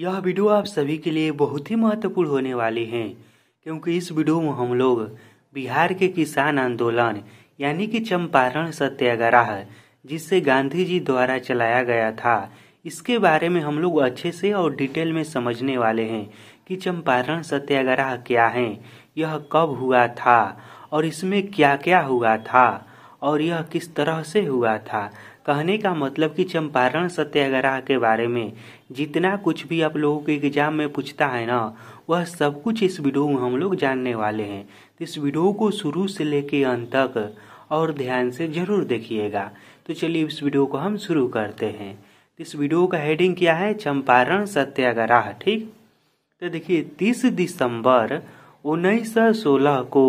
यह वीडियो आप सभी के लिए बहुत ही महत्वपूर्ण होने वाली है, क्योंकि इस वीडियो में हम लोग बिहार के किसान आंदोलन यानी कि चंपारण सत्याग्रह जिसे गांधी जी द्वारा चलाया गया था, इसके बारे में हम लोग अच्छे से और डिटेल में समझने वाले हैं कि चंपारण सत्याग्रह क्या है, यह कब हुआ था और इसमें क्या क्या हुआ था और यह किस तरह से हुआ था। कहने का मतलब कि चंपारण सत्याग्रह के बारे में जितना कुछ भी आप लोगों के एग्जाम में पूछता है ना, वह सब कुछ इस वीडियो में हम लोग जानने वाले हैं। तो इस वीडियो को शुरू से लेके अंत तक और ध्यान से जरूर देखिएगा। तो चलिए इस वीडियो को हम शुरू करते हैं। तो इस वीडियो का हेडिंग क्या है? चंपारण सत्याग्रह। ठीक, तो देखिए 30 दिसंबर 1916 को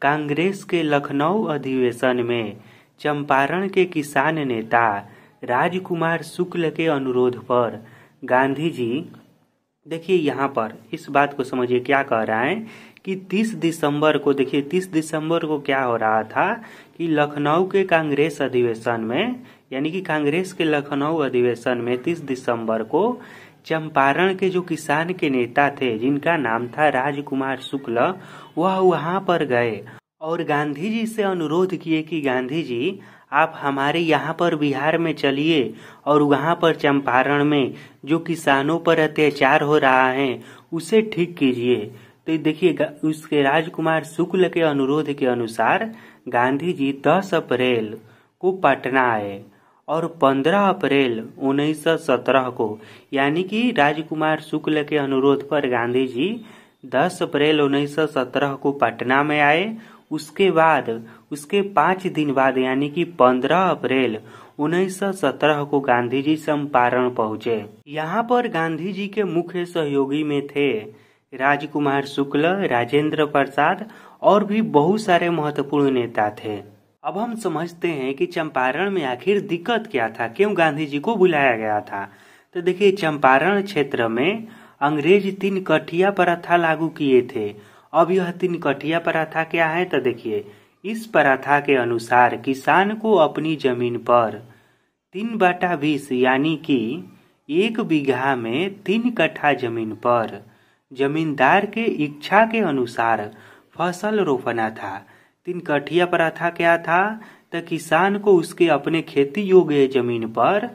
कांग्रेस के लखनऊ अधिवेशन में चंपारण के किसान नेता राजकुमार शुक्ल के अनुरोध पर गांधी जी, देखिए यहाँ पर इस बात को समझिए क्या कह रहा है कि 30 दिसंबर को, देखिए 30 दिसंबर को क्या हो रहा था कि लखनऊ के कांग्रेस अधिवेशन में, यानी कि कांग्रेस के लखनऊ अधिवेशन में 30 दिसंबर को चंपारण के जो किसान के नेता थे जिनका नाम था राजकुमार शुक्ल, वह वहां पर गए और गांधी जी से अनुरोध किए कि गांधी जी आप हमारे यहाँ पर बिहार में चलिए और वहाँ पर चंपारण में जो किसानों पर अत्याचार हो रहा है उसे ठीक कीजिए। तो देखिए उसके राजकुमार शुक्ल के अनुरोध के अनुसार गांधी जी 10 अप्रैल को पटना आए और 15 अप्रैल 1917 को, यानी कि राजकुमार शुक्ल के अनुरोध पर गांधी जी 10 अप्रैल 1917 को पटना में आए। उसके बाद उसके 5 दिन बाद यानी कि 15 अप्रैल 1917 को गांधी जी चंपारण पहुंचे। यहाँ पर गांधी जी के मुख्य सहयोगी में थे राजकुमार शुक्ल, राजेंद्र प्रसाद और भी बहुत सारे महत्वपूर्ण नेता थे। अब हम समझते हैं कि चंपारण में आखिर दिक्कत क्या था, क्यों गांधी जी को बुलाया गया था। तो देखिए चंपारण क्षेत्र में अंग्रेज 3 कठिया प्रथा लागू किए थे। अब यह 3 कठिया प्रथा क्या है? तो देखिए इस प्रथा के अनुसार किसान को अपनी जमीन पर 3/20 यानी कि 1 बीघा में 3 कट्ठा जमीन पर जमींदार के इच्छा के अनुसार फसल रोपना था। 3 कठिया प्रथा क्या था? तो किसान को उसके अपने खेती योग्य जमीन पर,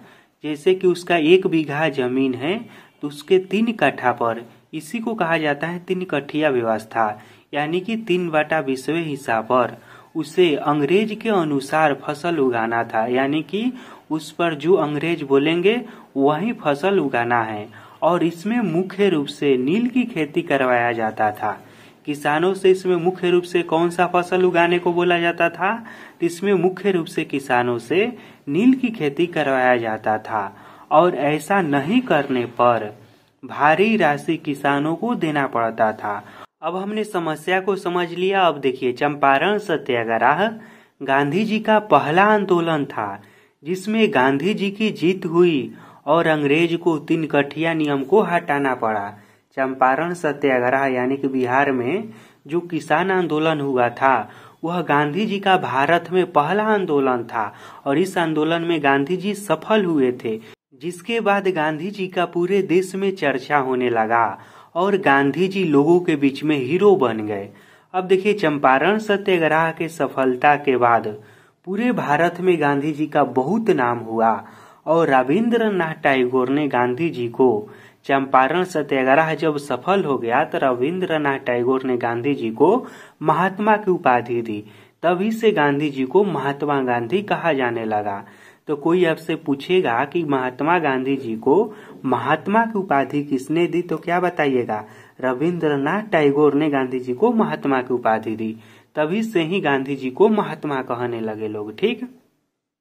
जैसे कि उसका 1 बीघा जमीन है तो उसके 3 कट्ठा पर, इसी को कहा जाता है 3 कठिया व्यवस्था, यानी कि 3/20 हिस्सा पर उसे अंग्रेज के अनुसार फसल उगाना था, यानी कि उस पर जो अंग्रेज बोलेंगे वही फसल उगाना है। और इसमें मुख्य रूप से नील की खेती करवाया जाता था। किसानों से इसमें मुख्य रूप से कौन सा फसल उगाने को बोला जाता था? तो इसमें मुख्य रूप से किसानों से नील की खेती करवाया जाता था और ऐसा नहीं करने पर भारी राशि किसानों को देना पड़ता था। अब हमने समस्या को समझ लिया। अब देखिए चंपारण सत्याग्रह गांधी जी का पहला आंदोलन था जिसमें गांधी जी की जीत हुई और अंग्रेज को 3 कठिया नियम को हटाना पड़ा। चंपारण सत्याग्रह यानी कि बिहार में जो किसान आंदोलन हुआ था वह गांधी जी का भारत में पहला आंदोलन था और इस आंदोलन में गांधी जी सफल हुए थे, जिसके बाद गांधी जी का पूरे देश में चर्चा होने लगा और गांधी जी लोगों के बीच में हीरो बन गए। अब देखिए चंपारण सत्याग्रह के सफलता के बाद पूरे भारत में गांधी जी का बहुत नाम हुआ और रविंद्रनाथ टैगोर ने गांधी जी को, चंपारण सत्याग्रह जब सफल हो गया तो रविंद्रनाथ टैगोर ने गांधी जी को महात्मा की उपाधि दी। तभी से गांधी जी को महात्मा गांधी कहा जाने लगा। तो कोई आपसे पूछेगा कि महात्मा गांधी जी को महात्मा की उपाधि किसने दी, तो क्या बताइएगा? रविंद्रनाथ टैगोर ने गांधी जी को महात्मा की उपाधि दी। तभी से ही गांधी जी को महात्मा कहने लगे लोग। ठीक।